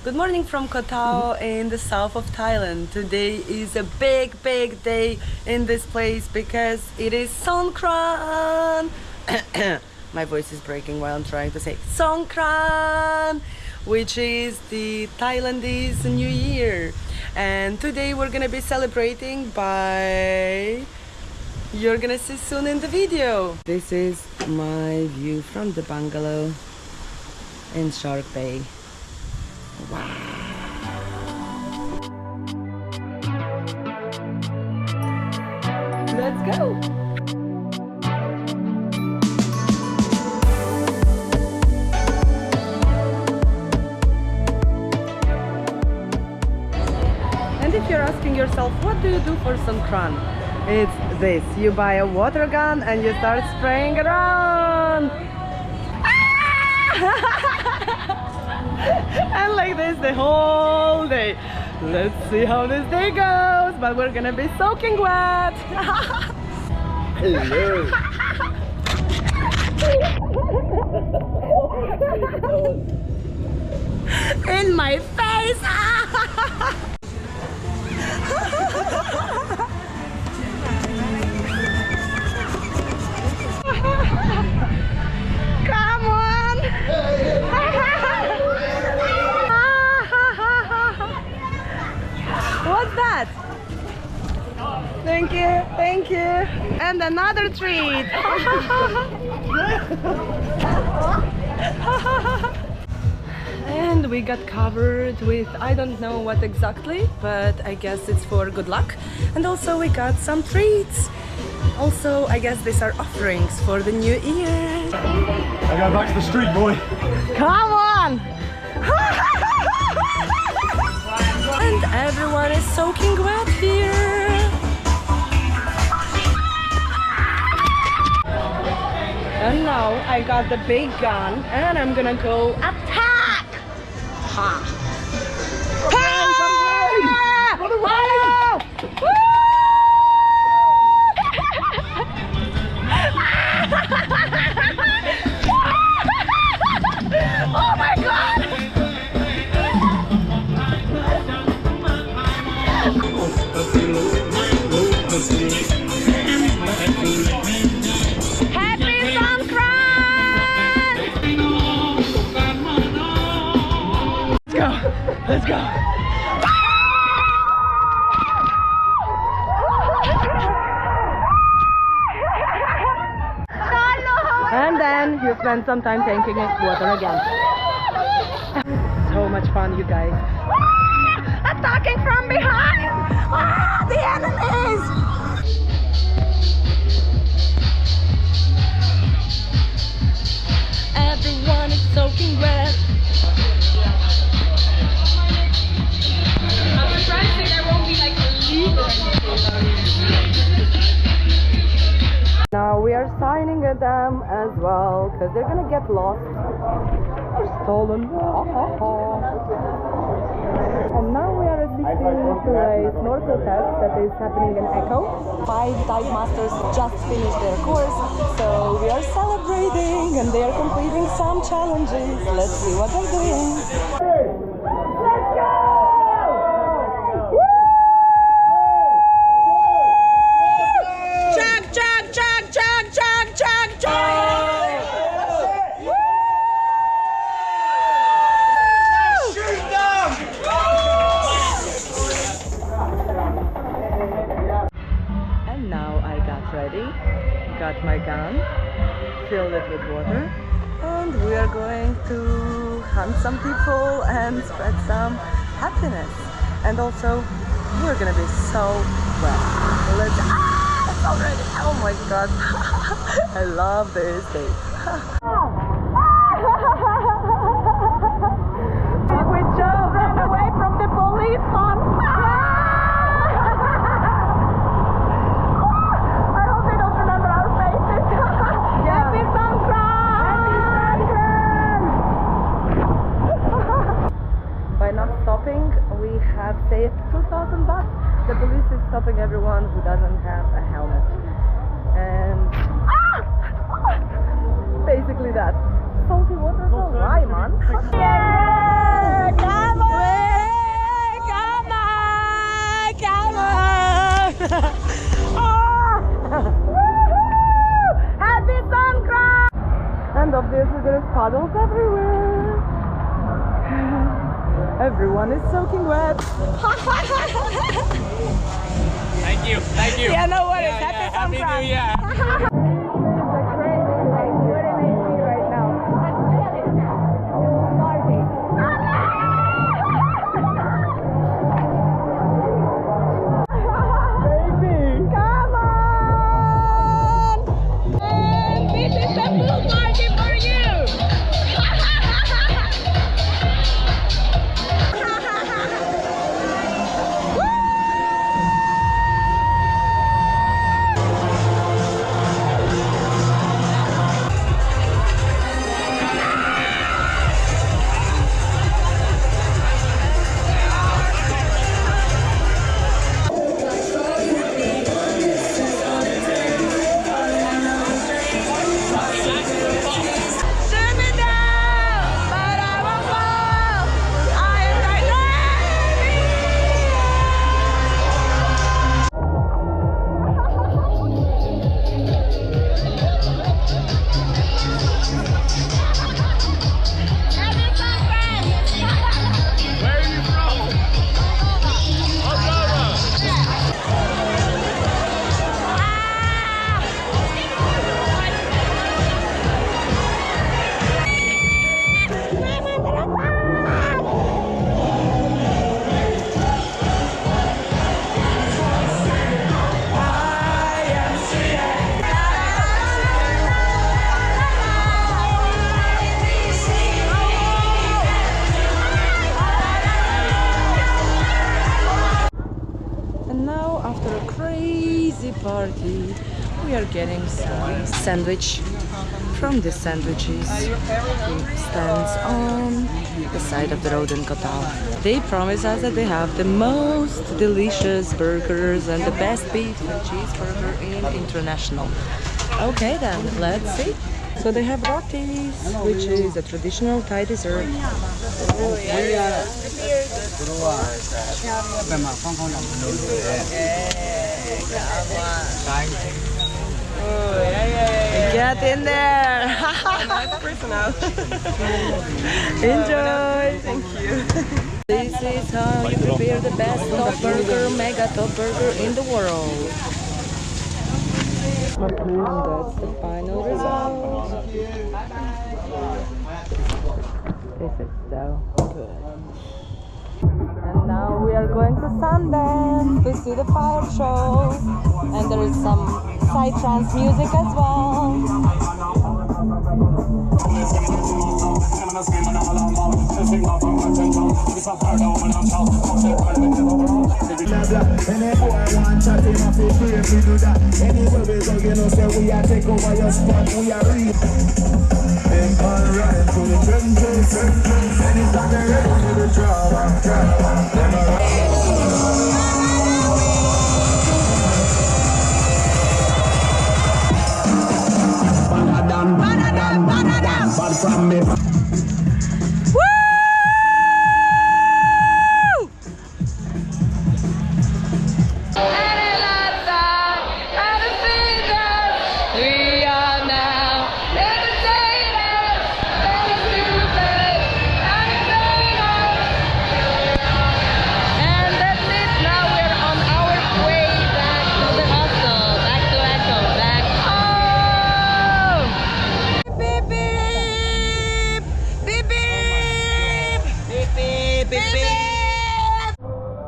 Good morning from Koh Tao in the south of Thailand. Today is a big day in this place because it is Songkran. My voice is breaking while I'm trying to say Songkran, which is the Thailandese New Year. And today we're gonna be celebrating by... You're gonna see soon in the video. This is my view from the bungalow in Shark Bay. Wow. Let's go. And if you're asking yourself, what do you do for Songkran? It's this. You buy a water gun and you start spraying around. And like this the whole day. Let's see how this day goes, but we're gonna be soaking wet. Hello. In my face. Come on. What's that? Thank you, thank you. And another treat. And we got covered with, I don't know what exactly, but I guess it's for good luck. And also we got some treats. Also, I guess these are offerings for the new year. I go back to the street, boy. Come on! And everyone is soaking wet here. And now I got the big gun and I'm gonna go attack! Ha! Run away! Oh my god! Happy Songkran! Let's go! Let's go! And then you spend some time tanking it water again. So much fun, you guys. Attacking from behind! The enemies! Everyone is soaking wet. I'm surprised that there won't be like a leak or anything. Now we are signing at them as well because they're gonna get lost or stolen. And now we are assisting to a snorkel test that is happening in Echo. 5 dive masters just finished their course, so we are celebrating and they are completing some challenges. Let's see what they're doing. Let's go! Chug, chug, chug, chug, chug, chug, chug! And now I got ready, got my gun, filled it with water, and we are going to hunt some people and spread some happiness. And also, we're gonna be so wet. Let's already. Oh my god. I love this day. We just ran away from the police man. I hope they don't remember our faces. Happy Songkran! By not stopping, we have saved 2,000 baht. The police is stopping everyone who doesn't have a helmet. And basically that. Salty water is alright, man. Yeah! Come on! Everyone is soaking wet. Thank you. Thank you. Yeah, no worries. Yeah, Happy Happy Songkran. New Year. And now, after a crazy party, we are getting some sandwich. From the sandwiches, it stands on the side of the road in Koh Tao. They promise us that they have the most delicious burgers and the best beef and cheeseburger in international. Okay then, let's see. So they have rotis, which is a traditional Thai dessert. Get in there! Enjoy! Thank you. This is how you prepare the best top burger, mega top burger in the world. And that's the final result. This is so good. And now we are going to Sundance to see the fire show. And there is some psytrance music as well.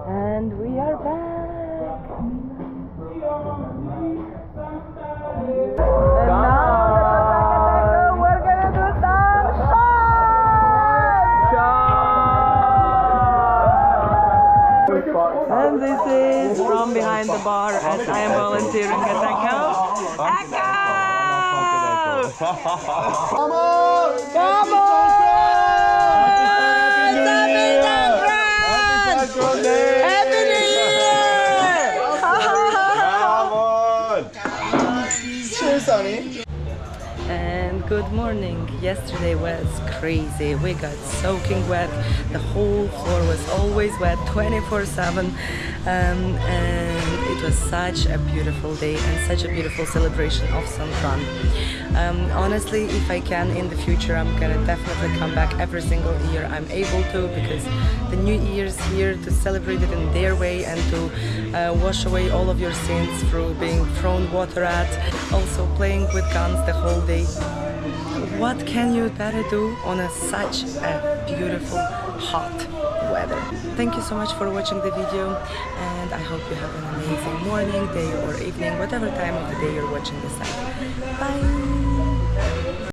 And we are back. And now we're gonna do some shots. And this is from behind the bar as I am volunteering at Echo. Echo! Come on! Come on! Happy New Year! Come on! Cheers, honey. And good morning. Yesterday was crazy. We got soaking wet. The whole floor was always wet 24/7. And it was such a beautiful day and such a beautiful celebration of Songkran. Honestly, if I can in the future, I'm gonna definitely come back every single year I'm able to, because the New Year's here to celebrate it in their way and to wash away all of your sins through being thrown water at, also playing with guns the whole day. What can you better do on such a beautiful, hot weather? Thank you so much for watching the video, and I hope you have an amazing morning, day or evening, whatever time of the day you're watching this at. Bye!